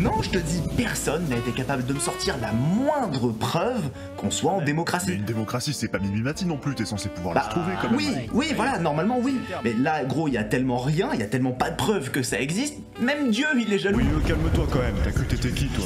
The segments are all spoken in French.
Non, je te dis, personne n'a été capable de me sortir la moindre preuve qu'on soit en démocratie. Mais une démocratie, c'est pas Mimimati non plus, t'es censé pouvoir la retrouver quand même. Oui, voilà, normalement oui. Mais là, gros, il y a tellement rien, il y a tellement pas de preuves que ça existe, même Dieu, il est jaloux. Oui, calme-toi quand même, t'as cru que t'étais qui, toi?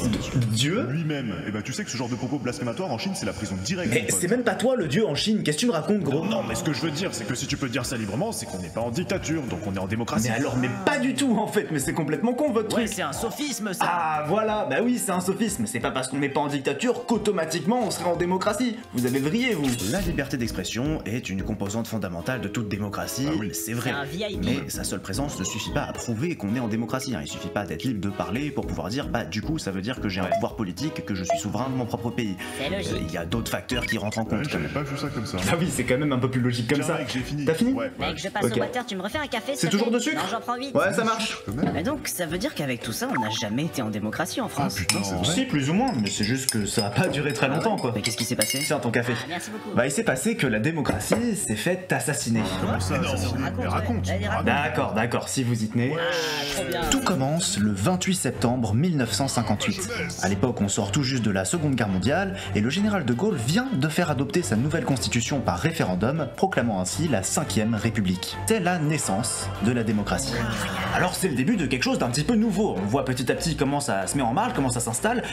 Dieu? Lui-même. Et bah tu sais que ce genre de propos blasphématoires en Chine, c'est la prison directe. Mais c'est même pas toi le Dieu en Chine, qu'est-ce que tu me racontes, gros? Non, mais ce que je veux dire, c'est que si tu peux dire ça librement, c'est qu'on n'est pas en dictature, donc on est en démocratie. Mais alors, mais pas du tout en fait, mais c'est complètement con votre truc. Ouais, c'est un sophisme ça. Ah voilà, bah oui, c'est un sophisme, c'est pas parce qu'on n'est pas en dictature qu'automatiquement on serait en démocratie. Vous avez vrillé, vous. La liberté d'expression est une composante fondamentale de toute démocratie, Ah oui. c'est vrai. C'est un VIP. Mais sa seule présence ne suffit pas à prouver qu'on est en démocratie. Il suffit pas d'être libre de parler pour pouvoir dire bah du coup ça veut dire que j'ai un pouvoir politique, que je suis souverain de mon propre pays. C'est logique. Il y a d'autres facteurs qui rentrent en Ouais, compte. j'avais pas vu ça comme ça. Ah oui, c'est quand même un peu plus logique comme Tiens, ça. mec, j'ai fini. T'as fini? Ouais. Mec, je passe Ok. au water, tu me refais un café C'est toujours de sucre? Non, j'en prends 8. Ouais, ça marche. Mais donc, ça veut dire qu'avec tout ça, on n'a jamais été en démocratie en Ah France. putain, c'est vrai. Si, plus ou moins, mais c'est juste que ça a pas duré très longtemps quoi. Mais qu'est-ce qui s'est passé? Tiens, ton café. Ah, merci beaucoup. Bah il s'est passé que la démocratie s'est faite assassiner. Comment ça, mais raconte. Allez, raconte. D'accord, si vous y tenez. Ah, trop bien. Tout commence le 28 septembre 1958. À l'époque, on sort tout juste de la Seconde Guerre mondiale et le général de Gaulle vient de faire adopter sa nouvelle constitution par référendum, proclamant ainsi la 5ème République. C'est la naissance de la démocratie. Alors c'est le début de quelque chose d'un petit peu nouveau. On voit petit à petit comment ça se met en marche, comment ça s'installe,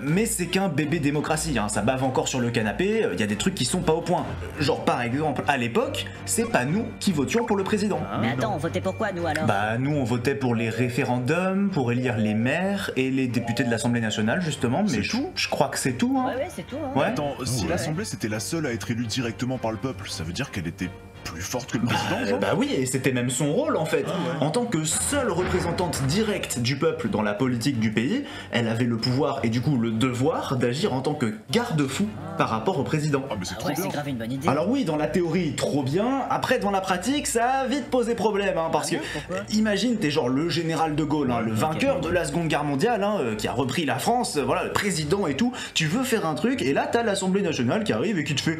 mais c'est qu'un bébé démocratie, hein. Ça bave encore sur le canapé, il y a des trucs qui sont pas au point. Genre par exemple, à l'époque, c'est pas nous qui votions pour le président. Mais attends, on votait pour quoi nous alors? Bah nous on votait pour les référendums, pour élire les maires et les députés de l'Assemblée nationale justement, mais C'est tout je crois que c'est tout hein. Ouais, c'est tout. Hein. Ouais. Attends, si l'Assemblée c'était la seule à être élue directement par le peuple, ça veut dire qu'elle était plus forte que le président, genre? Bah oui, et c'était même son rôle en fait. En tant que seule représentante directe du peuple dans la politique du pays, elle avait le pouvoir et du coup le devoir d'agir en tant que garde-fou par rapport au président. Ah mais c'est Ah trop ouais, bien. c'est grave une bonne idée. Alors oui, dans la théorie, trop bien. Après, dans la pratique, ça a vite posé problème, hein, parce Ah que bon, pourquoi imagine, t'es genre le général de Gaulle, hein, le vainqueur de la Seconde Guerre mondiale, hein, qui a repris la France, voilà, le président et tout. Tu veux faire un truc, et là t'as l'Assemblée nationale qui arrive et qui te fait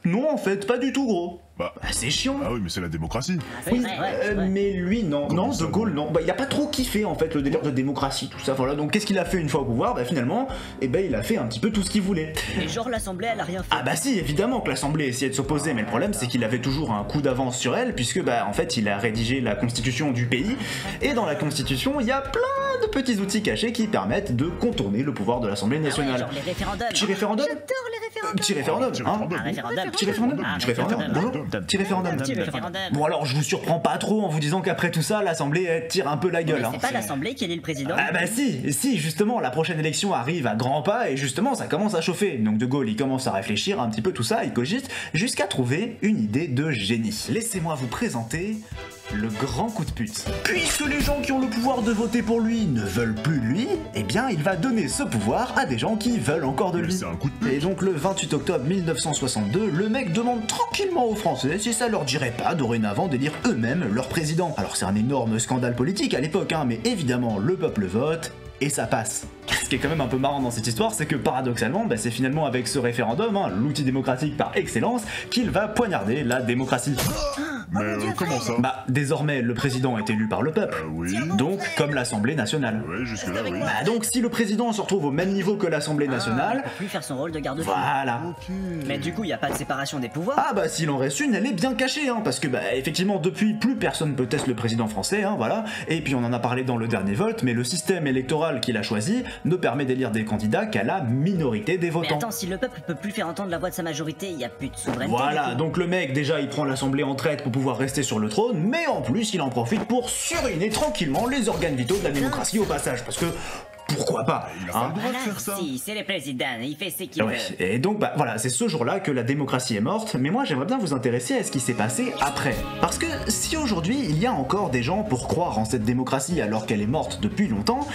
non, en fait, pas du tout, gros. Bah, C'est chiant. ah oui, mais c'est la démocratie. Ah, c'est Oui, vrai, c'est vrai. mais lui non, Comment ça, De Gaulle non. Bah, il a pas trop kiffé en fait le délire de démocratie, tout ça. Voilà. Donc qu'est-ce qu'il a fait une fois au pouvoir? Bah finalement, il a fait un petit peu tout ce qu'il voulait. Et genre l'Assemblée, elle a rien fait. Ah bah si, évidemment que l'Assemblée essayait de s'opposer, mais le problème c'est qu'il avait toujours un coup d'avance sur elle, puisque bah en fait il a rédigé la constitution du pays, et dans la constitution il y a plein de petits outils cachés qui permettent de contourner le pouvoir de l'Assemblée Ah ouais, nationale. genre les référendums. Petit référendum J'adore les référendums. Petit référendum, Petit hein référendum. Un référendum. Petit référendum, Un petit référendum, référendum. bonjour. Petit référendum. Petit référendum. Bon alors je vous surprends pas trop en vous disant qu'après tout ça l'Assemblée elle tire un peu la gueule. Mais Hein. c'est pas l'Assemblée qui élit le président. Ah bah si, justement, la prochaine élection arrive à grands pas et justement ça commence à chauffer. Donc De Gaulle il commence à réfléchir un petit peu tout ça, il cogite, jusqu'à trouver une idée de génie. Laissez-moi vous présenter le grand coup de pute. Puisque les gens qui ont le pouvoir de voter pour lui ne veulent plus de lui, eh bien il va donner ce pouvoir à des gens qui veulent encore de Mais lui. c'est un coup de pute. Et donc le 28 octobre 1962, le mec demande tranquillement aux Français si ça leur dirait pas dorénavant d'élire eux-mêmes leur président. Alors c'est un énorme scandale politique à l'époque, hein, mais évidemment le peuple vote et ça passe. Ce qui est quand même un peu marrant dans cette histoire, c'est que paradoxalement, bah, c'est finalement avec ce référendum, hein, l'outil démocratique par excellence, qu'il va poignarder la démocratie. Mais comment ça? Bah désormais le président est élu par le peuple, Oui. donc comme l'Assemblée nationale. Ouais, jusque-là, oui. Bah donc si le président se retrouve au même niveau que l'Assemblée nationale, Il peut plus faire son rôle de garde-fou. voilà. Mais du coup, il y a pas de séparation des pouvoirs. Ah bah s'il en reste une, elle est bien cachée, hein, parce que bah effectivement depuis plus personne peut tester le président français, hein, voilà. Et puis on en a parlé dans le dernier vote, mais le système électoral qu'il a choisi ne permet d'élire des candidats qu'à la minorité des Mais votants. attends, si le peuple peut plus faire entendre la voix de sa majorité, il y a plus de souveraineté. Voilà, du coup. donc le mec déjà il prend l'Assemblée en traite pour pouvoir rester sur le trône, mais en plus il en profite pour suriner tranquillement les organes vitaux de la démocratie au passage, parce que pourquoi pas, Il a pas hein. le droit de Voilà, faire ça. si, c'est le président, il fait ce qu'il Ouais, veut. et donc bah voilà, c'est ce jour-là que la démocratie est morte, mais moi j'aimerais bien vous intéresser à ce qui s'est passé après. Parce que si aujourd'hui il y a encore des gens pour croire en cette démocratie alors qu'elle est morte depuis longtemps,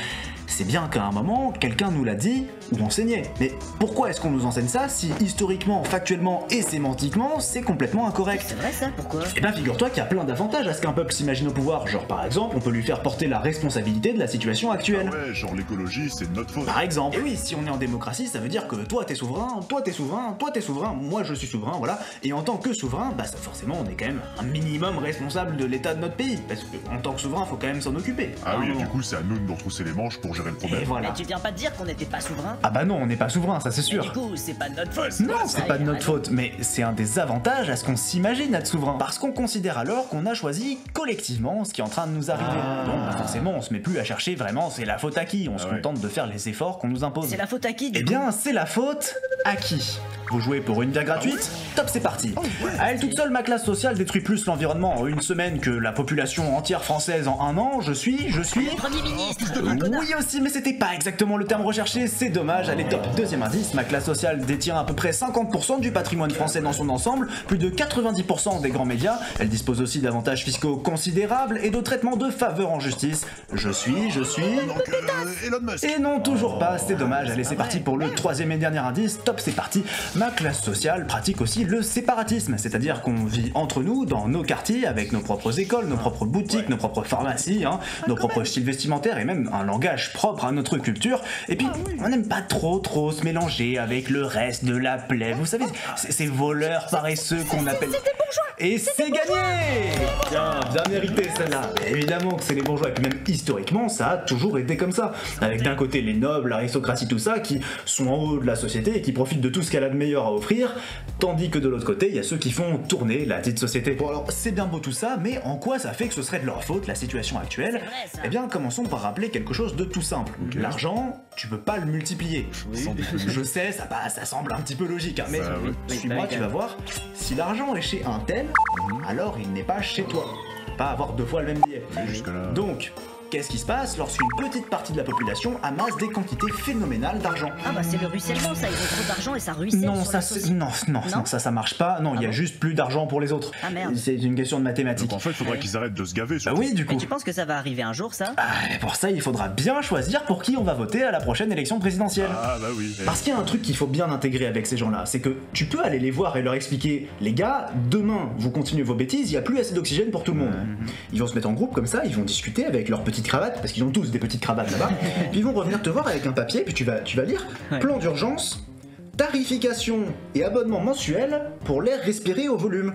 c'est bien qu'à un moment, quelqu'un nous l'a dit ou enseigné. Mais pourquoi est-ce qu'on nous enseigne ça si historiquement, factuellement et sémantiquement, c'est complètement incorrect? C'est vrai ça, pourquoi? Eh bien figure-toi qu'il y a plein d'avantages à ce qu'un peuple s'imagine au pouvoir, genre par exemple on peut lui faire porter la responsabilité de la situation actuelle. Ouais, genre l'écologie, c'est de notre faute. Par exemple. Et oui, si on est en démocratie, ça veut dire que toi t'es souverain, toi t'es souverain, toi t'es souverain, moi je suis souverain, voilà. Et en tant que souverain, bah ça, forcément on est quand même un minimum responsable de l'état de notre pays, parce qu'en tant que souverain, faut quand même s'en occuper. Ah oui, et Hein, du coup, c'est à nous de nous retrousser les manches pour gérer gérer le problème. Et voilà. Mais tu viens pas de dire qu'on n'était pas souverain? Ah bah non, on n'est pas souverain, ça c'est Du sûr. coup, c'est pas de notre faute. Non, c'est pas de notre faute, mais c'est un des avantages à ce qu'on s'imagine être souverain. Parce qu'on considère alors qu'on a choisi collectivement ce qui est en train de nous arriver. Donc bah, forcément, on se met plus à chercher vraiment c'est la faute à qui, on se contente de faire les efforts qu'on nous impose. C'est la faute à qui, du Eh coup? bien, c'est la faute à qui? Vous jouez pour une bière gratuite? Top, c'est parti. À elle toute seule, ma classe sociale détruit plus l'environnement en une semaine que la population entière française en un an. Je suis... Premier ministre. Oui aussi, mais c'était pas exactement le terme recherché, c'est dommage. Allez, top. Deuxième indice, ma classe sociale détient à peu près 50% du patrimoine français dans son ensemble, plus de 90% des grands médias. Elle dispose aussi d'avantages fiscaux considérables et de traitements de faveur en justice. Je suis... Donc, Elon Musk. Et non, toujours pas, c'est dommage. Allez, c'est parti pour le troisième et dernier indice. Top, c'est parti. Ma classe sociale pratique aussi le séparatisme, c'est-à-dire qu'on vit entre nous, dans nos quartiers, avec nos propres écoles, nos propres boutiques, nos propres pharmacies, nos propres styles vestimentaires et même un langage propre à notre culture. Et puis, on n'aime pas trop se mélanger avec le reste de la plèbe. Vous savez, ces voleurs paresseux qu'on appelle... Et c'est gagné! Tiens, bien mérité celle-là. Évidemment que c'est les bourgeois, et puis même historiquement, ça a toujours été comme ça. Avec d'un côté les nobles, l'aristocratie, tout ça, qui sont en haut de la société et qui profitent de tout ce qu'elle a de meilleur à offrir, tandis que de l'autre côté, il y a ceux qui font tourner la dite société. Bon alors, c'est bien beau tout ça, mais en quoi ça fait que ce serait de leur faute, la situation actuelle? C'est vrai, ça. Eh bien, commençons par rappeler quelque chose de tout simple. L'argent, tu peux pas le multiplier. Je sais, ça semble un petit peu logique, mais Ça, oui. suis-moi, tu vas voir, si l'argent est chez un tel, alors il n'est pas chez toi. Pas avoir deux fois le même billet. Jusque-là. Donc, qu'est-ce qui se passe lorsqu'une petite partie de la population amasse des quantités phénoménales d'argent? Ah bah c'est le ruissellement, ça, ils ont trop d'argent et ça ruisselle Non, sur ça, la c'est- société. non, ça marche pas. Non, il y a bon juste plus d'argent pour les autres. Ah, merde. C'est une question de mathématiques. Donc en fait, il faudrait qu'ils arrêtent de se gaver. Bah surtout. oui, du coup. Mais tu penses que ça va arriver un jour, ça? Et pour ça, il faudra bien choisir pour qui on va voter à la prochaine élection présidentielle. Ah bah oui. Parce qu'il y a un truc qu'il faut bien intégrer avec ces gens-là, c'est que tu peux aller les voir et leur expliquer, les gars, demain vous continuez vos bêtises, il n'y a plus assez d'oxygène pour tout le monde. Ils vont se mettre en groupe comme ça, ils vont discuter avec leurs petites cravates, parce qu'ils ont tous des petites cravates là-bas, puis ils vont revenir te voir avec un papier, puis tu vas lire, plan d'urgence, tarification et abonnement mensuel pour l'air respiré au volume.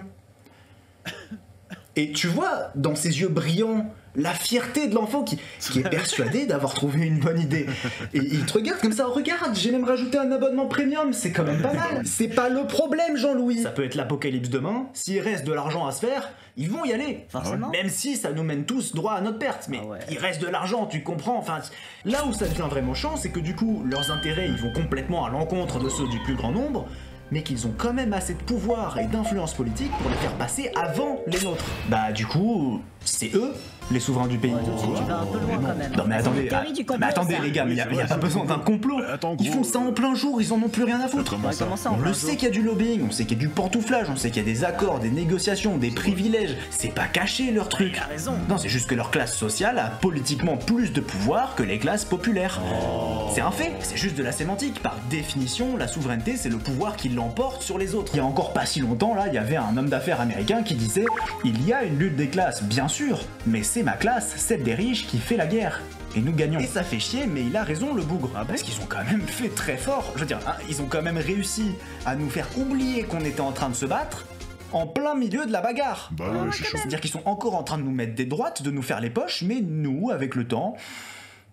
Et tu vois dans ses yeux brillants la fierté de l'enfant qui est persuadé d'avoir trouvé une bonne idée. Et il te regarde comme ça, regarde, j'ai même rajouté un abonnement premium, c'est quand même pas mal. C'est pas le problème, Jean-Louis. Ça peut être l'apocalypse demain, s'il reste de l'argent à se faire, ils vont y aller. Forcément. Même si ça nous mène tous droit à notre perte. Mais Ah ouais. il reste de l'argent, tu comprends. Enfin, là où ça devient vraiment chiant, c'est que du coup, leurs intérêts, ils vont complètement à l'encontre de ceux du plus grand nombre, mais qu'ils ont quand même assez de pouvoir et d'influence politique pour les faire passer avant les nôtres. Bah du coup, c'est eux, les souverains du pays. Ouais, tout de suite, tu vas un peu loin quand même. Non mais attendez, Théorie du complot, mais attendez ça. les gars, mais Oui, il c'est n'y a vrai, pas c'est besoin vrai. d'un complot. Attends, Ils gros, font ça en plein jour, ils en ont plus rien à foutre. Comment ça Comment ça, On plein le jour sait qu'il y a du lobbying, on sait qu'il y a du pantouflage, on sait qu'il y a des accords, des négociations, des privilèges. C'est pas caché leur truc. Il a raison. Non, c'est juste que leur classe sociale a politiquement plus de pouvoir que les classes populaires. C'est un fait, c'est juste de la sémantique. Par définition, la souveraineté, c'est le pouvoir qui l'emporte sur les autres. Il y a encore pas si longtemps, là, il y avait un homme d'affaires américain qui disait « Il y a une lutte des classes, bien sûr, mais c'est ma classe, celle des riches, qui fait la guerre. » Et nous gagnons. Et ça fait chier, mais il a raison le bougre. Parce qu'ils ont quand même fait très fort. Je veux dire, ils ont quand même réussi à nous faire oublier qu'on était en train de se battre en plein milieu de la bagarre. Bah ouais, c'est chaud. C'est-à-dire qu'ils sont encore en train de nous mettre des droites, de nous faire les poches, mais nous, avec le temps,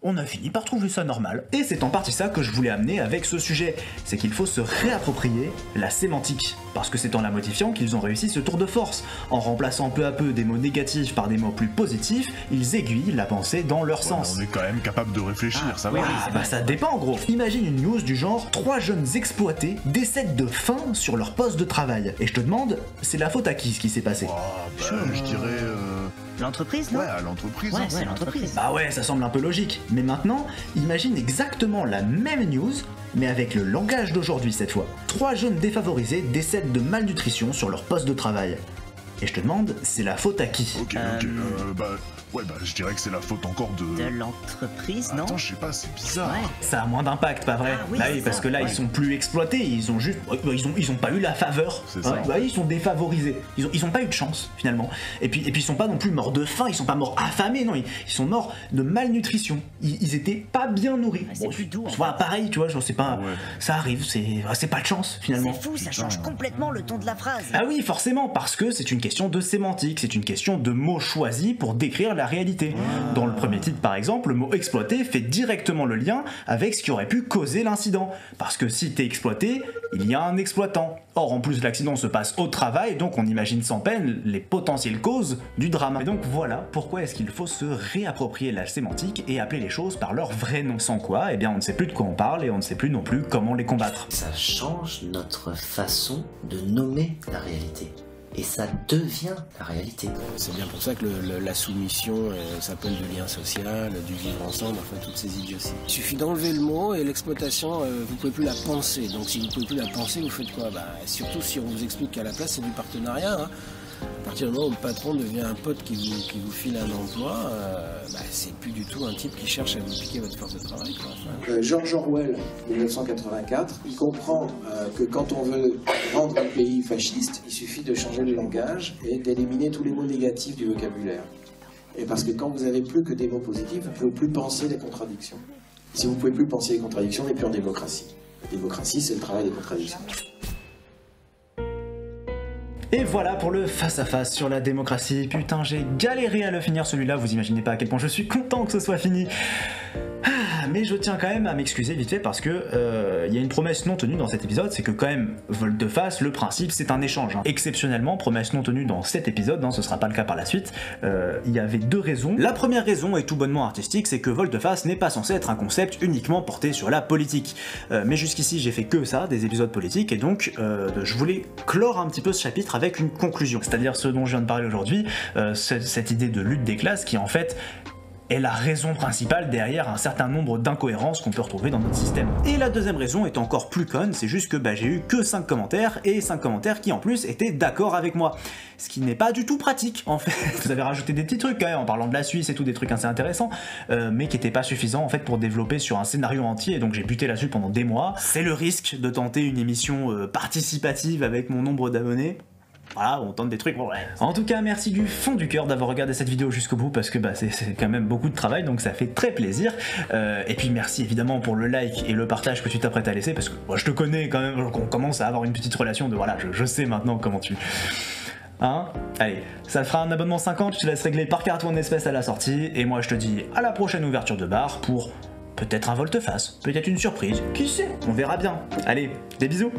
on a fini par trouver ça normal. Et c'est en partie ça que je voulais amener avec ce sujet, c'est qu'il faut se réapproprier la sémantique. Parce que c'est en la modifiant qu'ils ont réussi ce tour de force. En remplaçant peu à peu des mots négatifs par des mots plus positifs, ils aiguillent la pensée dans leur sens. On est quand même capable de réfléchir, ça va. Ah bah ça dépend en gros. Imagine une news du genre 3 jeunes exploités décèdent de faim sur leur poste de travail. Et je te demande, c'est la faute à qui ce qui s'est passé? Je dirais... L'entreprise, non? Ouais, à l'entreprise. Ouais, hein. c'est l'entreprise. Bah ouais, ça semble un peu logique. Mais maintenant, imagine exactement la même news, mais avec le langage d'aujourd'hui cette fois. 3 jeunes défavorisés décèdent de malnutrition sur leur poste de travail. Et je te demande, c'est la faute à qui? Ok, je dirais que c'est la faute encore de... De l'entreprise, non? Attends, je sais pas, c'est bizarre. Ouais. Ça a moins d'impact, pas vrai? Ah oui, bah c'est oui, parce ça, que là, ouais. ils sont plus exploités, ils ont juste... Ils ont pas eu la faveur. C'est ça. Bah ils sont défavorisés. Ils ont pas eu de chance, finalement. Et puis ils sont pas non plus morts de faim, ils sont pas morts affamés, non, ils sont morts de malnutrition. Ils étaient pas bien nourris. Ah, c'est plus doux, en Tu vois, pareil, tu vois, je sais pas... Ouais. Ça arrive, c'est pas de chance, finalement. C'est fou, ça change complètement le ton de la phrase. Ah oui, forcément, parce que c'est une question de sémantique, c'est une question de mots choisis pour décrire la réalité. Dans le premier titre par exemple, le mot exploité fait directement le lien avec ce qui aurait pu causer l'incident. Parce que si t'es exploité, il y a un exploitant. Or en plus l'accident se passe au travail, donc on imagine sans peine les potentielles causes du drame. Et donc voilà pourquoi est-ce qu'il faut se réapproprier la sémantique et appeler les choses par leur vrai nom. Sans quoi, eh bien on ne sait plus de quoi on parle et on ne sait plus non plus comment les combattre. Ça change notre façon de nommer la réalité. Et ça devient la réalité. C'est bien pour ça que la soumission s'appelle du lien social, du vivre ensemble, enfin toutes ces idioties. Il suffit d'enlever le mot et l'exploitation, vous pouvez plus la penser. Donc si vous pouvez plus la penser, vous faites quoi? Surtout si on vous explique qu'à la place c'est du partenariat. Hein. À partir du moment où le patron devient un pote qui vous file un emploi, c'est plus du tout un type qui cherche à vous piquer votre force de travail. Quoi. George Orwell, 1984, il comprend que quand on veut rendre un pays fasciste, il suffit de changer le langage et d'éliminer tous les mots négatifs du vocabulaire. Et parce que quand vous avez plus que des mots positifs, vous ne pouvez plus penser les contradictions. Si vous ne pouvez plus penser les contradictions, on n'est plus en démocratie. La démocratie, c'est le travail des contradictions. Et voilà pour le face-à-face sur la démocratie. Putain, j'ai galéré à le finir celui-là, vous imaginez pas à quel point je suis content que ce soit fini. Mais je tiens quand même à m'excuser vite fait parce que y a une promesse non tenue dans cet épisode, c'est que quand même, volte-face, le principe c'est un échange. Hein. Exceptionnellement, promesse non tenue dans cet épisode, ce sera pas le cas par la suite, il y avait deux raisons. La première raison est tout bonnement artistique, c'est que volte-face n'est pas censé être un concept uniquement porté sur la politique. Mais jusqu'ici j'ai fait que ça, des épisodes politiques, et donc je voulais clore un petit peu ce chapitre avec une conclusion. C'est-à-dire ce dont je viens de parler aujourd'hui, cette idée de lutte des classes qui en fait est la raison principale derrière un certain nombre d'incohérences qu'on peut retrouver dans notre système. Et la deuxième raison est encore plus conne, c'est juste que j'ai eu que 5 commentaires, et 5 commentaires qui en plus étaient d'accord avec moi. Ce qui n'est pas du tout pratique en fait. Vous avez rajouté des petits trucs quand même en parlant de la Suisse et tout, des trucs assez intéressants, mais qui n'étaient pas suffisants en fait pour développer sur un scénario entier, et donc j'ai buté là-dessus pendant des mois. C'est le risque de tenter une émission participative avec mon nombre d'abonnés. Voilà, on tente des trucs, bon ouais. En tout cas, merci du fond du cœur d'avoir regardé cette vidéo jusqu'au bout parce que c'est quand même beaucoup de travail, donc ça fait très plaisir. Et puis merci évidemment pour le like et le partage que tu t'apprêtes à laisser parce que moi je te connais quand même, on commence à avoir une petite relation de voilà, je sais maintenant comment tu... Hein? Allez, ça te fera un abonnement 50, je te laisse régler par carte ou en espèces à la sortie, et moi je te dis à la prochaine ouverture de bar pour peut-être un volte-face, peut-être une surprise, qui sait, on verra bien. Allez, des bisous!